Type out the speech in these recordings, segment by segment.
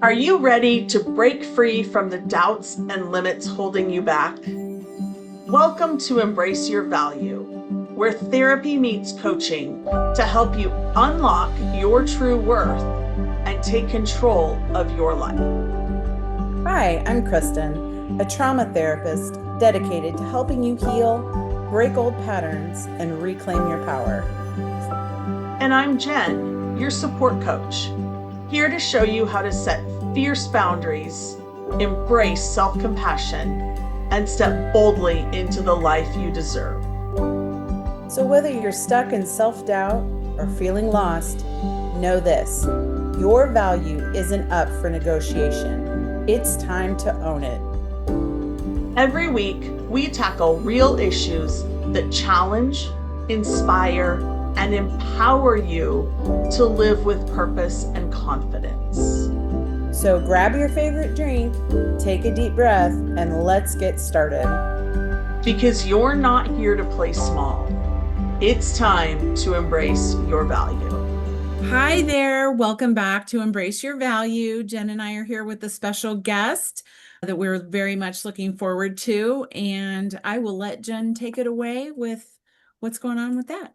Are you ready to break free from the doubts and limits holding you back? Welcome to Embrace Your Value, where therapy meets coaching to help you unlock your true worth and take control of your life. Hi, I'm Kristen, a trauma therapist dedicated to helping you heal, break old patterns, and reclaim your power. And I'm Jen, your support coach, here to show you how to set fierce boundaries, embrace self compassion, and step boldly into the life you deserve. So, whether you're stuck in self doubt or feeling lost, know this: your value isn't up for negotiation. It's time to own it. Every week, we tackle real issues that challenge, inspire, and empower you to live with purpose and confidence. So, grab your favorite drink, take a deep breath, and let's get started. Because you're not here to play small, it's time to embrace your value. Hi there. Welcome back to Embrace Your Value. Jen and I are here with a special guest that we're very much looking forward to. And I will let Jen take it away with what's going on with that.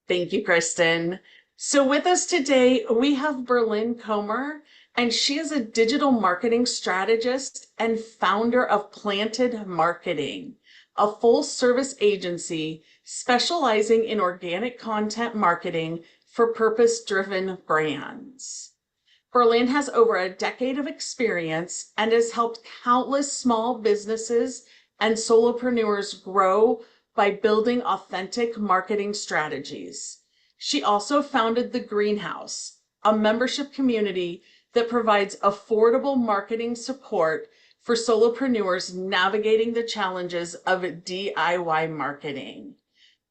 Thank you, Kristen. So, with us today, we have Berlyn Comer, and she is a digital marketing strategist and founder of Planted Marketing, a full service agency specializing in organic content marketing for purpose driven brands. Berlyn has over a decade of experience and has helped countless small businesses and solopreneurs grow by building authentic marketing strategies. She also founded The Greenhouse, a membership community that provides affordable marketing support for solopreneurs navigating the challenges of DIY marketing.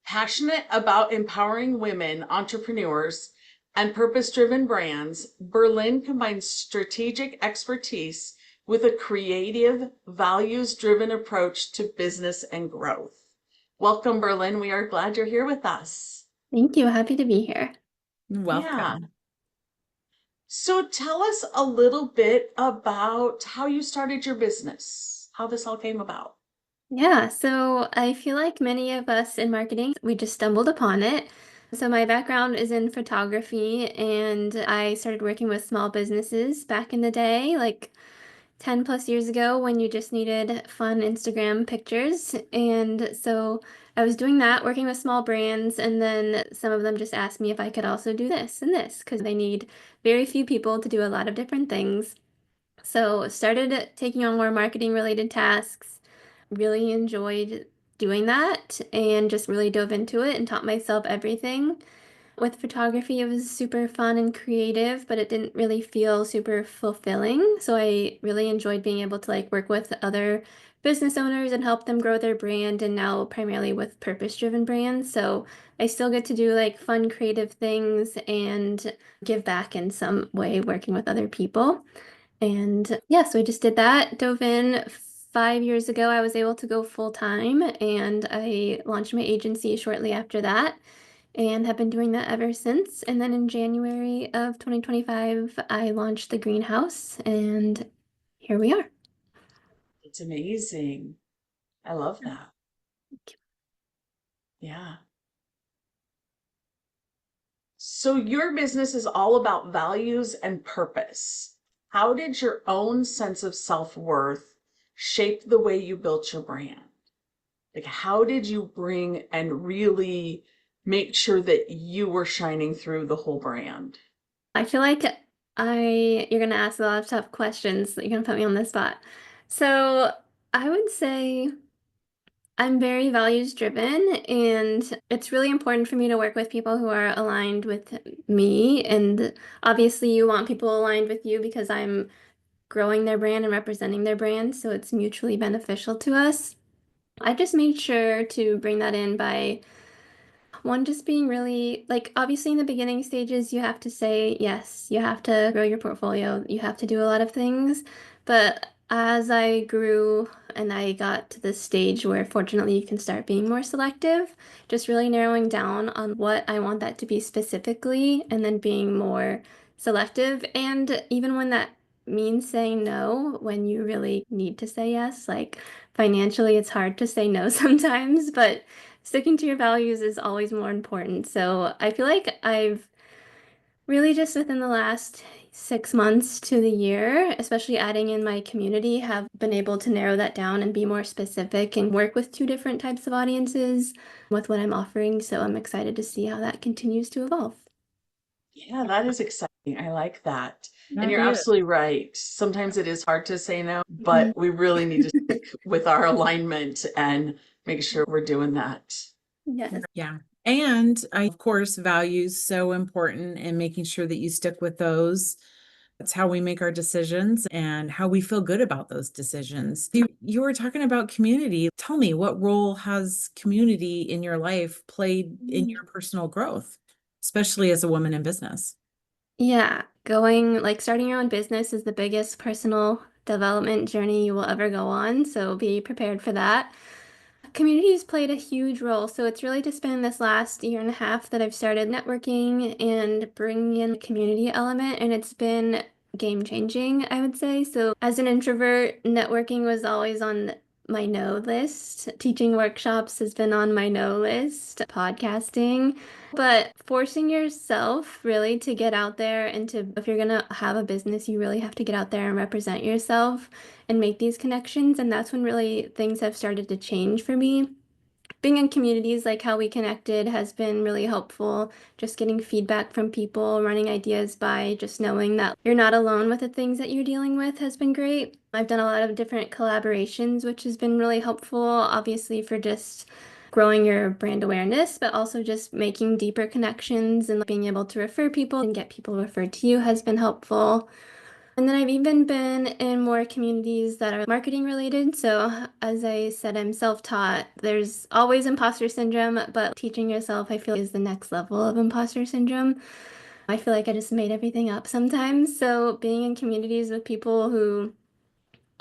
Passionate about empowering women entrepreneurs and purpose-driven brands, Berlyn combines strategic expertise with a creative, values-driven approach to business and growth. Welcome, Berlyn. We are glad you're here with us. Thank you. Happy to be here. Welcome. Yeah. So tell us a little bit about how you started your business, how this all came about. Yeah, so I feel like many of us in marketing, we just stumbled upon it. So my background is in photography, and I started working with small businesses back in the day, like 10 plus years ago when you just needed fun Instagram pictures. And so I was doing that, working with small brands, and then some of them just asked me if I could also do this and this because they need very few people to do a lot of different things. So started taking on more marketing related tasks, really enjoyed doing that and just really dove into it and taught myself everything. With photography, it was super fun and creative, but it didn't really feel super fulfilling. So I really enjoyed being able to like work with other business owners and help them grow their brand, and now primarily with purpose-driven brands. So I still get to do like fun creative things and give back in some way working with other people. And yeah, so I just did that, dove in. 5 years ago, I was able to go full time, and I launched my agency shortly after that and have been doing that ever since. And then in January of 2025, I launched the greenhouse, and here we are. It's amazing. I love that. Yeah. So your business is all about values and purpose. How did your own sense of self-worth shape the way you built your brand? Like, how did you bring and really make sure that you were shining through the whole brand? I feel like you're gonna ask a lot of tough questions. You're gonna put me on the spot. So I would say I'm very values driven, and it's really important for me to work with people who are aligned with me. And obviously, you want people aligned with you because I'm growing their brand and representing their brand, so it's mutually beneficial to us. I just made sure to bring that in by one, just being really like obviously in the beginning stages, you have to say yes, you have to grow your portfolio, you have to do a lot of things. But as I grew and I got to this stage where fortunately you can start being more selective, just really narrowing down on what I want that to be specifically, and then being more selective. And even when that means saying no, when you really need to say yes, like financially, it's hard to say no sometimes, but sticking to your values is always more important. So I feel like I've really just within the last 6 months to the year, especially adding in my community, have been able to narrow that down and be more specific and work with two different types of audiences with what I'm offering. So I'm excited to see how that continues to evolve. Yeah, that is exciting. I like that. And That you're is. absolutely right. Sometimes it is hard to say no, Mhm. but we really need to stick with our alignment and make sure we're doing that. Yes. Yeah. And of course, values so important and making sure that you stick with those. That's how we make our decisions and how we feel good about those decisions. You were talking about community. Tell me, what role has community in your life played in your personal growth, especially as a woman in business? Yeah, starting your own business is the biggest personal development journey you will ever go on. So be prepared for that. Community's played a huge role. So it's really just been this last year and a half that I've started networking and bringing in the community element, and it's been game changing, I would say. So as an introvert, networking was always on my no list. Teaching workshops has been on my no list, podcasting. But forcing yourself really to get out there and if you're gonna have a business, you really have to get out there and represent yourself and make these connections. And that's when really things have started to change for me. Being in communities like how we connected has been really helpful. Just getting feedback from people, running ideas by just knowing that you're not alone with the things that you're dealing with has been great. I've done a lot of different collaborations, which has been really helpful, obviously, for just growing your brand awareness, but also just making deeper connections and being able to refer people and get people referred to you has been helpful. And then I've even been in more communities that are marketing related. So, as I said, I'm self-taught. There's always imposter syndrome, but teaching yourself, I feel, is the next level of imposter syndrome. I feel like I just made everything up sometimes. So, being in communities with people who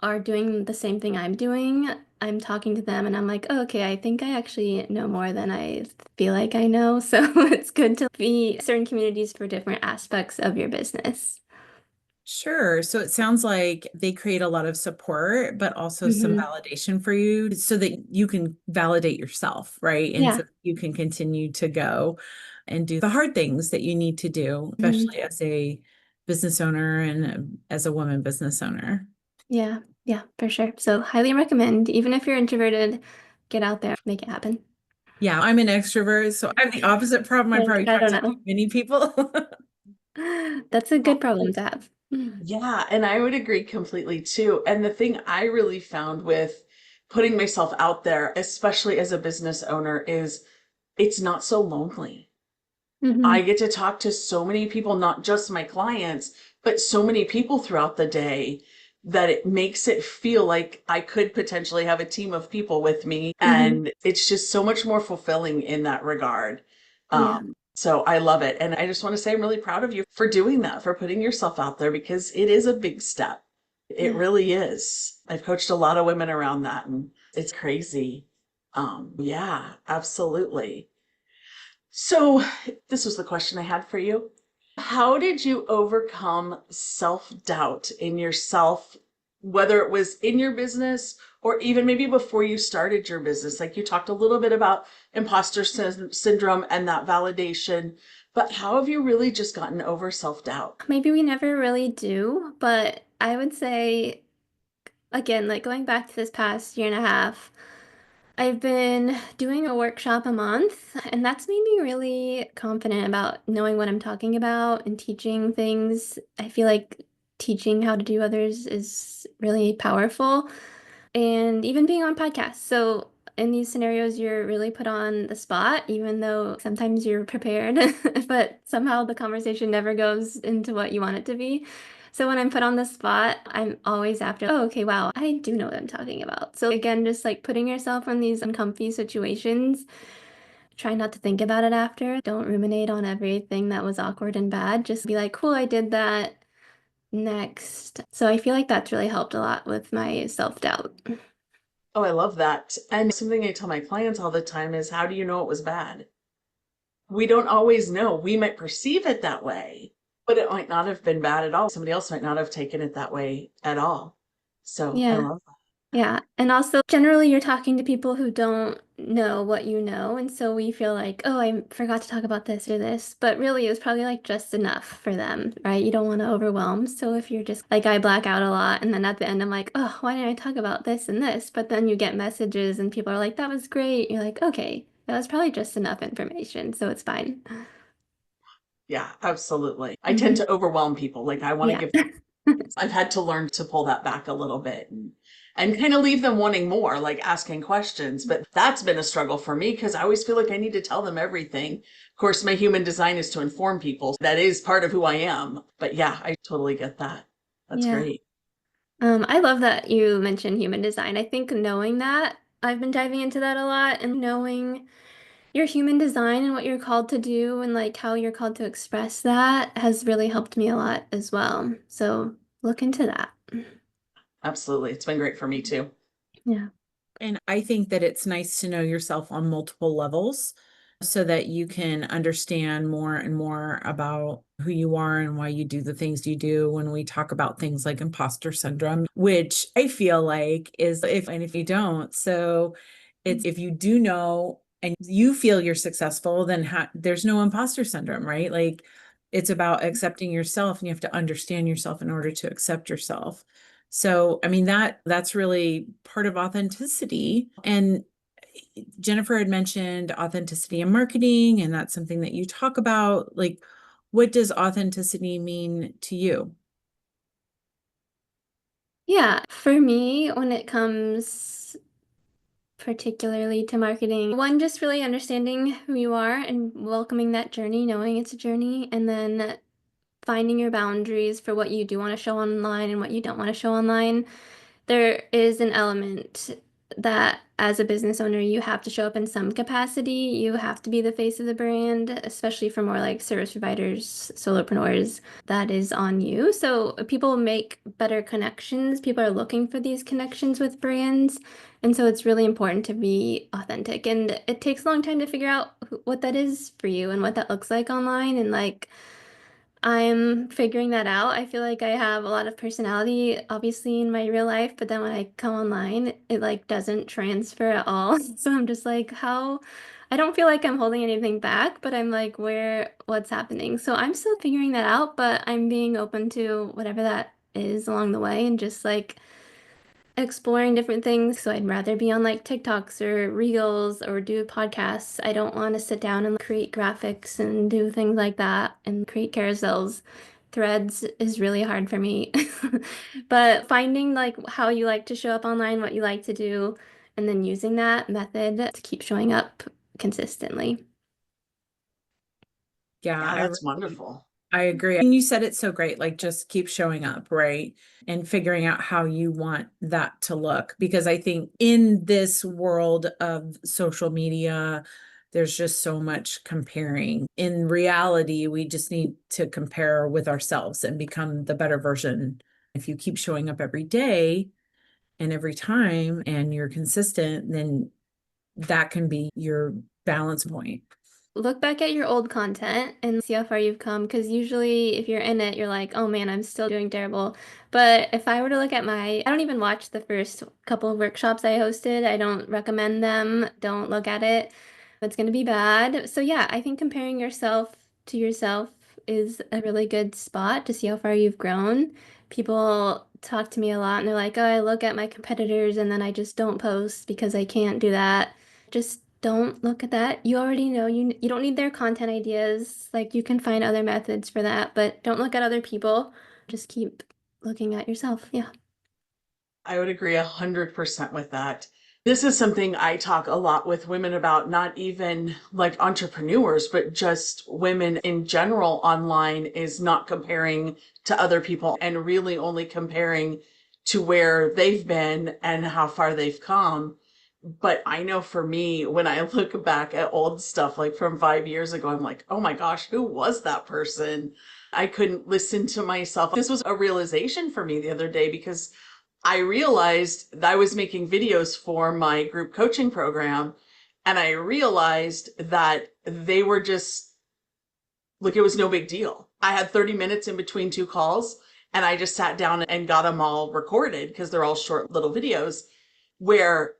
are doing the same thing I'm doing, I'm talking to them and I'm like, oh, okay, I think I actually know more than I feel like I know. So, it's good to be certain communities for different aspects of your business. Sure. So it sounds like they create a lot of support, but also some Hmm. validation for you so that you can validate yourself, right? And Yeah. so you can continue to go and do the hard things that you need to do, Mhm. especially as a business owner and as a woman business owner. Yeah, yeah, for sure. So highly recommend, even if you're introverted, get out there, make it happen. Yeah, I'm an extrovert, so I have the opposite problem. I Like, probably I talk don't to too know. many people. That's a good problem to have. Yeah, and I would agree completely too. And the thing I really found with putting myself out there, especially as a business owner, is it's not so lonely. Hmm. I get to talk to so many people, not just my clients, but so many people throughout the day that it makes it feel like I could potentially have a team of people with me. Hmm. And it's just so much more fulfilling in that regard. Yeah, So I love it. And I just want to say I'm really proud of you for doing that, for putting yourself out there because it is a big step. It yeah. really is. I've coached a lot of women around that and it's crazy. Yeah, absolutely. So, this was the question I had for you. How did you overcome self-doubt in yourself, whether it was in your business or even maybe before you started your business? Like you talked a little bit about syndrome and that validation, but how have you really just gotten over self-doubt? Maybe we never really do, but I would say, again, like going back to this past year and a half, I've been doing a workshop a month, and that's made me really confident about knowing what I'm talking about and teaching things. I feel like teaching how to do others is really powerful, and even being on podcasts. So, in these scenarios, you're really put on the spot, even though sometimes you're prepared, but somehow the conversation never goes into what you want it to be. So when I'm put on the spot, I'm always after, oh, okay, wow, I do know what I'm talking about. So again, just like putting yourself in these uncomfy situations, try not to think about it after. Don't ruminate on everything that was awkward and bad. Just be like, cool, I did that. Next. So I feel like that's really helped a lot with my self-doubt. Oh, I love that. And something I tell my clients all the time is, how do you know it was bad? We don't always know. We might perceive it that way, But it might not have been bad at all. Somebody else might not have taken it that way at all. So I Yeah. love that. Yeah. And also, generally, you're talking to people who don't know what you know. And so we feel like, oh, I forgot to talk about this or this. But really, it was probably like just enough for them, right? You don't want to overwhelm. So if you're just like, I black out a lot. And then at the end, I'm like, oh, why didn't I talk about this and this? But then you get messages and people are like, that was great. You're like, okay, that was probably just enough information. So it's fine. Yeah, absolutely. I tend Mhm. to overwhelm people. Like I want to Yeah. give, I've had to learn to pull that back a little bit and kind of leave them wanting more, like asking questions. But that's been a struggle for me because I always feel like I need to tell them everything. Of course, my human design is to inform people. That is part of who I am. But yeah, I totally get that. That's Yeah. great. I love that you mentioned human design. I think knowing that, I've been diving into that a lot and knowing your human design and what you're called to do and like how you're called to express that has really helped me a lot as well. So look into that. Absolutely. It's been great for me too. Yeah. And I think that it's nice to know yourself on multiple levels so that you can understand more and more about who you are and why you do the things you do. When we talk about things like imposter syndrome, which I feel like is if you don't. So it's if you do know and you feel you're successful, then there's no imposter syndrome, right? Like it's about accepting yourself and you have to understand yourself in order to accept yourself. So, I mean, that's really part of authenticity. And Jennifer had mentioned authenticity in marketing, and that's something that you talk about. Like, what does authenticity mean to you? Yeah. For me, when it comes particularly to marketing, one, just really understanding who you are and welcoming that journey, knowing it's a journey, and then finding your boundaries for what you do want to show online and what you don't want to show online. There is an element that as a business owner, you have to show up in some capacity. You have to be the face of the brand, especially for more like service providers, solopreneurs. That is on you. So people make better connections. People are looking for these connections with brands. And so it's really important to be authentic. And it takes a long time to figure out what that is for you and what that looks like online. And like, I'm figuring that out. I feel like I have a lot of personality, obviously, in my real life, but then when I come online, it like doesn't transfer at all. So I'm just like, how? I don't feel like I'm holding anything back, but I'm like, what's happening? So I'm still figuring that out, but I'm being open to whatever that is along the way and just like exploring different things. So I'd rather be on like TikToks or Reels or do podcasts. I don't want to sit down and create graphics and do things like that and create carousels. Threads is really hard for me. But finding like how you like to show up online, what you like to do, and then using that method to keep showing up consistently. Yeah, Yeah, that's wonderful. I agree. And you said it so great, like just keep showing up, right? And figuring out how you want that to look. Because I think in this world of social media, there's just so much comparing. In reality, we just need to compare with ourselves and become the better version. If you keep showing up every day and every time and you're consistent, then that can be your balance point. Look back at your old content and see how far you've come. Because usually, if you're in it, you're like, oh man, I'm still doing terrible. But if I were to look at I don't even watch the first couple of workshops I hosted. I don't recommend them. Don't look at it. It's going to be bad. So, yeah, I think comparing yourself to yourself is a really good spot to see how far you've grown. People talk to me a lot and they're like, oh, I look at my competitors and then I just don't post because I can't do that. Just don't look at that. You already know you don't need their content ideas. Like you can find other methods for that, but don't look at other people. Just keep looking at yourself. Yeah. I would agree 100% with that. This is something I talk a lot with women about, not even like entrepreneurs, but just women in general online is not comparing to other people and really only comparing to where they've been and how far they've come. But I know for me, when I look back at old stuff like from 5 years ago, I'm like, oh my gosh, who was that person? I couldn't listen to myself. This was a realization for me the other day because I realized that I was making videos for my group coaching program, and I realized that they were just like, it was no big deal. I had 30 minutes in between two calls, and I just sat down and got them all recorded because they're all short little videos. Where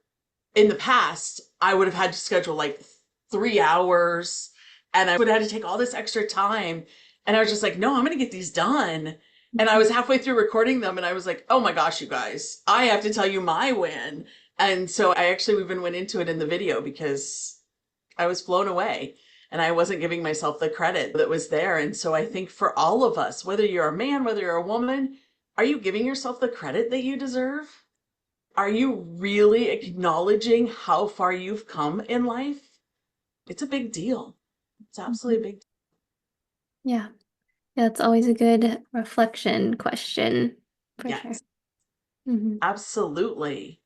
in the past, I would have had to schedule like 3 hours, and I would have had to take all this extra time. And I was just like, no, I'm going to get these done. And I was halfway through recording them, and I was like, oh my gosh, you guys, I have to tell you my win. And so I actually even went into it in the video because I was blown away and I wasn't giving myself the credit that was there. And so I think for all of us, whether you're a man, whether you're a woman, are you giving yourself the credit that you deserve? Are you really acknowledging how far you've come in life? It's a big deal. It's absolutely a big deal. Yeah. Yeah, it's always a good reflection question for sure. Yes, hmm absolutely.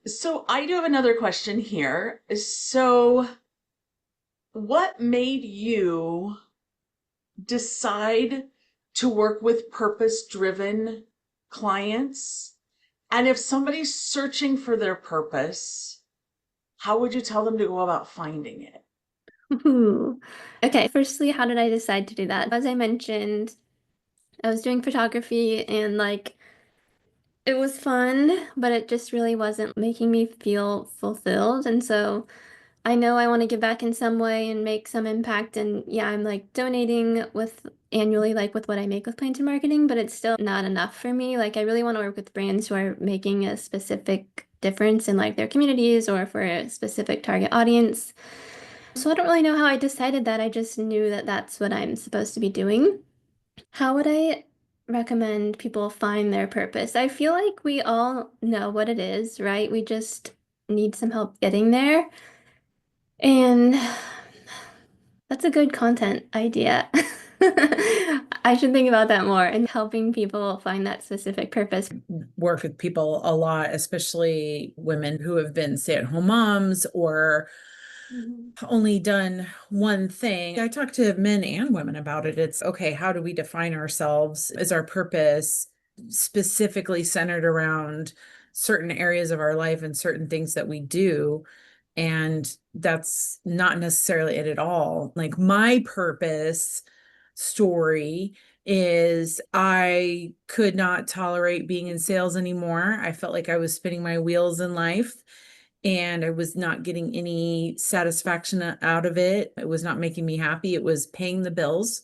So I do have another question here. So what made you decide to work with purpose-driven clients? And if somebody's searching for their purpose, how would you tell them to go about finding it? Ooh. Okay, firstly, how did I decide to do that? As I mentioned, I was doing photography and like it was fun, but it just really wasn't making me feel fulfilled. And so I know I want to give back in some way and make some impact. And yeah, I'm like donating with annually, like with what I make with planted marketing, but it's still not enough for me. Like I really want to work with brands who are making a specific difference in like their communities or for a specific target audience. So I don't really know how I decided that. I just knew that that's what I'm supposed to be doing. How would I recommend people find their purpose? I feel like we all know what it is, right? We just need some help getting there. And that's a good content idea. I should think about that more and helping people find that specific purpose. Work with people a lot, especially women who have been stay-at-home moms or only done one thing. I talk to men and women about it. It's okay, how do we define ourselves? Is our purpose specifically centered around certain areas of our life and certain things that we do? And that's not necessarily it at all. Like my purpose story is I could not tolerate being in sales anymore. I felt like I was spinning my wheels in life and I was not getting any satisfaction out of it. It was not making me happy. It was paying the bills.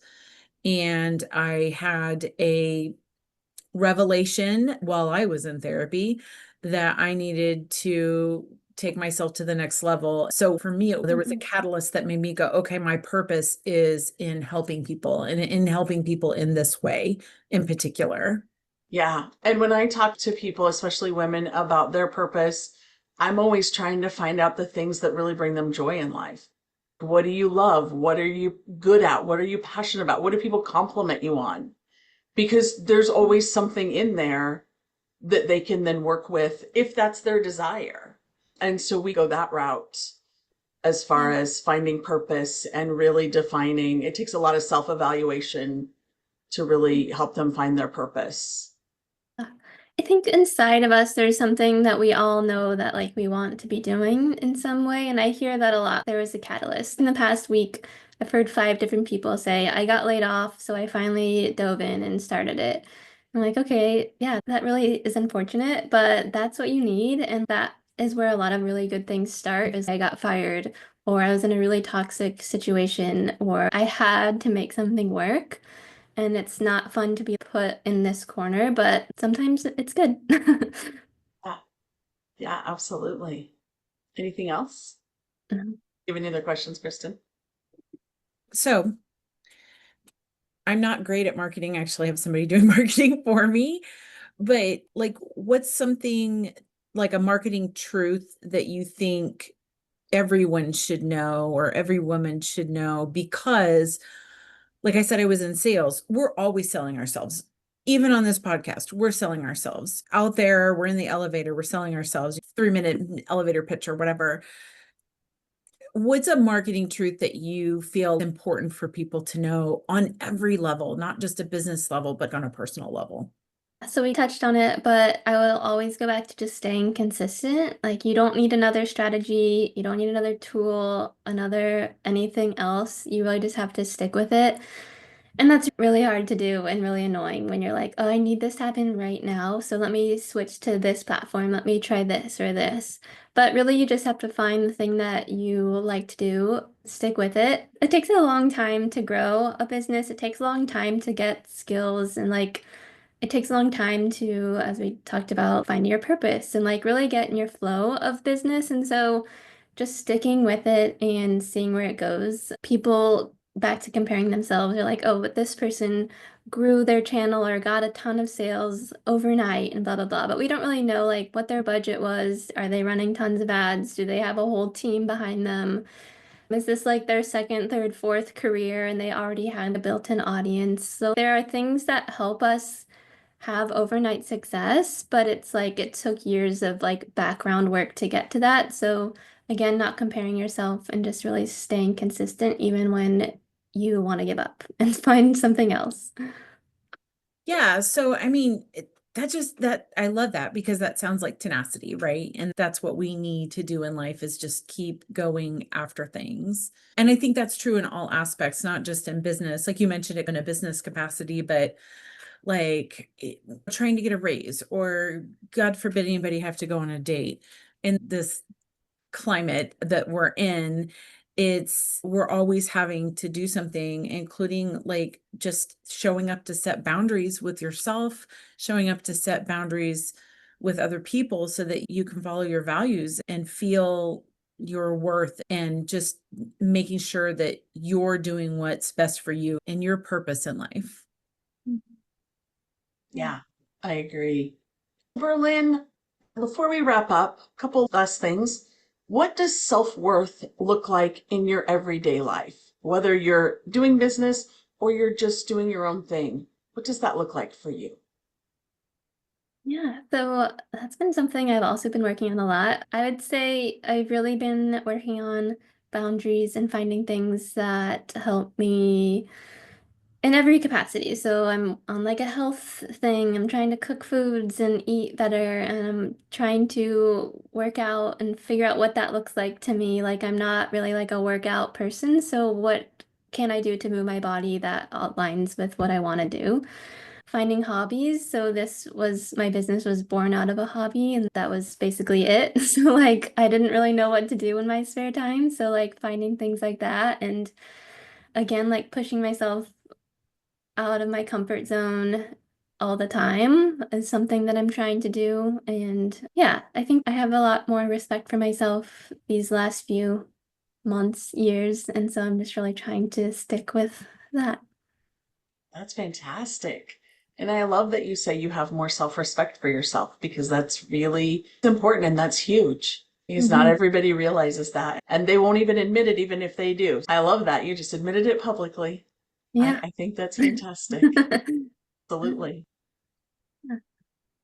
And I had a revelation while I was in therapy that I needed to take myself to the next level. So for me, there was a catalyst that made me go, okay, my purpose is in helping people and in helping people in this way in particular. Yeah. And when I talk to people, especially women, about their purpose, I'm always trying to find out the things that really bring them joy in life. What do you love? What are you good at? What are you passionate about? What do people compliment you on? Because there's always something in there that they can then work with if that's their desire. And so we go that route as far as finding purpose and really defining. It takes a lot of self-evaluation to really help them find their purpose. I think inside of us, there's something that we all know that like we want to be doing in some way. And I hear that a lot. There was a catalyst. In the past week, I've heard 5 different people say, I got laid off, so I finally dove in and started it. I'm like, okay, yeah, that really is unfortunate, but that's what you need. And that is where a lot of really good things start is I got fired or I was in a really toxic situation or I had to make something work. And it's not fun to be put in this corner, but sometimes it's good. Yeah, yeah, absolutely. Anything else? Mhm. You have any other questions, Kristen? So I'm not great at marketing. I actually have somebody doing marketing for me, but like, what's something like a marketing truth that you think everyone should know or every woman should know? Because like I said, I was in sales. We're always selling ourselves. Even on this podcast, we're selling ourselves out there. We're in the elevator. We're selling ourselves 3-minute elevator pitch or whatever. What's a marketing truth that you feel important for people to know on every level, not just a business level, but on a personal level? So we touched on it, but I will always go back to just staying consistent. Like you don't need another strategy, you don't need another tool, another anything else. You really just have to stick with it. And that's really hard to do and really annoying when you're like, oh, I need this to happen right now. So let me switch to this platform. Let me try this or this. But really, you just have to find the thing that you like to do, stick with it. It takes a long time to grow a business. It takes a long time to get skills and like it takes a long time to, as we talked about, find your purpose and like really get in your flow of business. And so just sticking with it and seeing where it goes. People back to comparing themselves are like, oh, but this person grew their channel or got a ton of sales overnight and blah blah blah. But we don't really know like what their budget was. Are they running tons of ads? Do they have a whole team behind them? Is this like their second, third, fourth career and they already had a built-in audience? So there are things that help us have overnight success, but it's like it took years of like background work to get to that. So again, not comparing yourself and just really staying consistent even when you want to give up and find something else. Yeah. So, I mean, that I love that because that sounds like tenacity, right? And that's what we need to do in life is just keep going after things. And I think that's true in all aspects, not just in business. Like you mentioned it in a business capacity, but like trying to get a raise or God forbid anybody have to go on a date. In this climate that we're in, we're always having to do something, including like just showing up to set boundaries with yourself, showing up to set boundaries with other people so that you can follow your values and feel your worth and just making sure that you're doing what's best for you and your purpose in life. Yeah, I agree. Berlyn, before we wrap up, a couple last things. What does self-worth look like in your everyday life? Whether you're doing business or you're just doing your own thing, what does that look like for you? Yeah, so that's been something I've also been working on a lot. I would say I've really been working on boundaries and finding things that help me in every capacity. So I'm on like a health thing. I'm trying to cook foods and eat better, and I'm trying to work out and figure out what that looks like to me. Like I'm not really like a workout person, so what can I do to move my body that aligns with what I want to do? Finding hobbies. So this was my business was born out of a hobby and that was basically it. So like I didn't really know what to do in my spare time. So like finding things like that and again like pushing myself out of my comfort zone all the time is something that I'm trying to do. And yeah, I think I have a lot more respect for myself these last few months, years, and so I'm just really trying to stick with that. That's fantastic. And I love that you say you have more self-respect for yourself because that's really important and that's huge because not Mhm. everybody realizes that and they won't even admit it even if they do. I love that. You just admitted it publicly. I, Yeah. I think that's fantastic. Absolutely.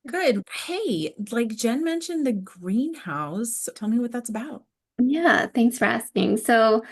Good. Hey, like Jen mentioned the greenhouse. Tell me what that's about. Yeah, thanks for asking. So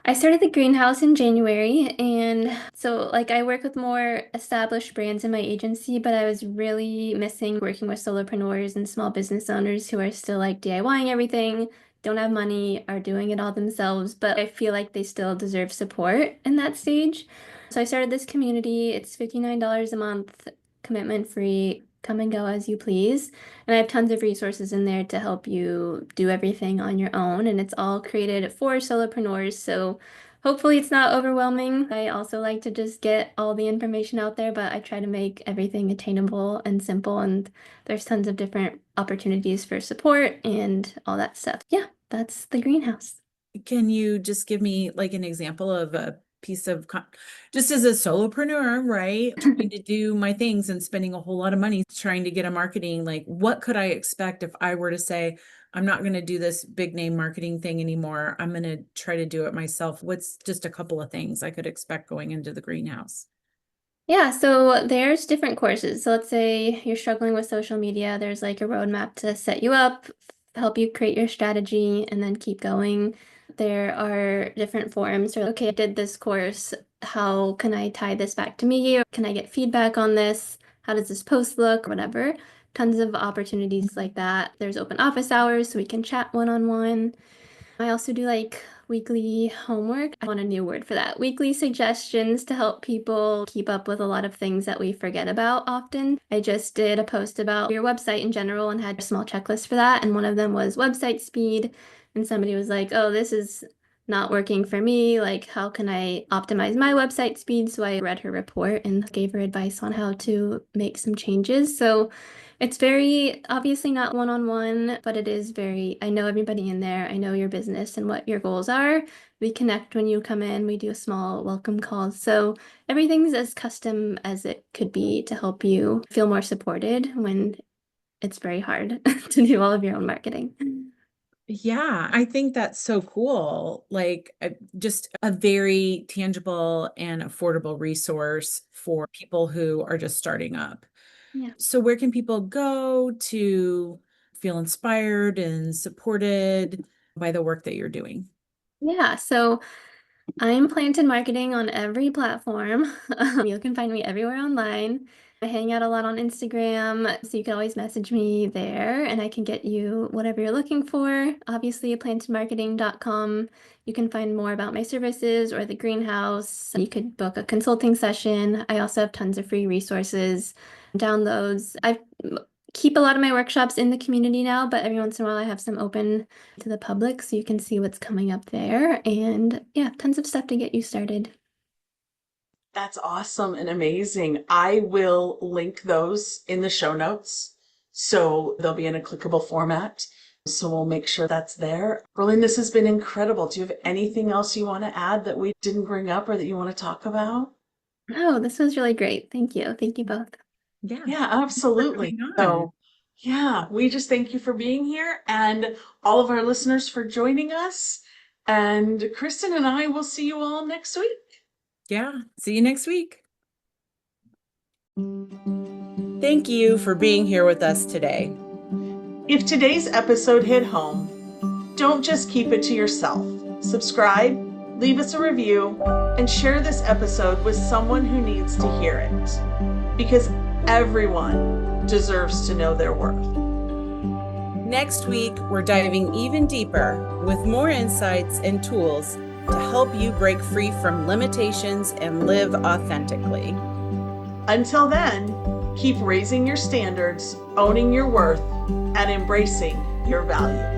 I started the greenhouse in January, and so like I work with more established brands in my agency, but I was really missing working with solopreneurs and small business owners who are still like DIYing everything, don't have money, are doing it all themselves, but I feel like they still deserve support in that stage. So I started this community. It's $59 a month, commitment free. Come and go as you please. And I have tons of resources in there to help you do everything on your own. And it's all created for solopreneurs. So hopefully it's not overwhelming. I also like to just get all the information out there, but I try to make everything attainable and simple. And there's tons of different opportunities for support and all that stuff. Yeah, that's the greenhouse. Can you just give me like an example of a piece of just as a solopreneur, right? Trying to do my things and spending a whole lot of money trying to get a marketing, like what could I expect if I were to say, I'm not going to do this big name marketing thing anymore. I'm going to try to do it myself. What's just a couple of things I could expect going into the greenhouse? Yeah, so there's different courses. So let's say you're struggling with social media, there's like a roadmap to set you up, help you create your strategy, and then keep going. There are different forums. So, okay, I did this course. How can I tie this back to me? Or can I get feedback on this? How does this post look? Whatever. Tons of opportunities like that. There's open office hours, so we can chat one-on-one. I also do like weekly homework. I want a new word for that. Weekly suggestions to help people keep up with a lot of things that we forget about often. I just did a post about your website in general and had a small checklist for that. And one of them was website speed. And somebody was like, oh, this is not working for me. Like, how can I optimize my website speed? So I read her report and gave her advice on how to make some changes. So it's very obviously not one-on-one, but it is very, I know everybody in there. I know your business and what your goals are. We connect when you come in. We do a small welcome call. So everything's as custom as it could be to help you feel more supported when it's very hard to do all of your own marketing. Yeah, I think that's so cool. Like just a very tangible and affordable resource for people who are just starting up. Yeah. So where can people go to feel inspired and supported by the work that you're doing? Yeah, so I'm Planted Marketing on every platform. You can find me everywhere online. I hang out a lot on Instagram, so you can always message me there and I can get you whatever you're looking for. Obviously, plantedmarketing.com. You can find more about my services or the greenhouse. You could book a consulting session. I also have tons of free resources, downloads. I keep a lot of my workshops in the community now, but every once in a while I have some open to the public so you can see what's coming up there. And yeah, tons of stuff to get you started. That's awesome and amazing. I will link those in the show notes. So they'll be in a clickable format. So we'll make sure that's there. Berlyn, this has been incredible. Do you have anything else you want to add that we didn't bring up or that you want to talk about? Oh, this was really great. Thank you. Thank you both. Yeah. Yeah, For absolutely. coming on. So, yeah, we just thank you for being here and all of our listeners for joining us. And Kristen and I will see you all next week. Yeah. See you next week. Thank you for being here with us today. If today's episode hit home, don't just keep it to yourself. Subscribe, leave us a review, and share this episode with someone who needs to hear it. Because everyone deserves to know their worth. Next week, we're diving even deeper with more insights and tools to help you break free from limitations and live authentically. Until then, keep raising your standards, owning your worth, and embracing your value.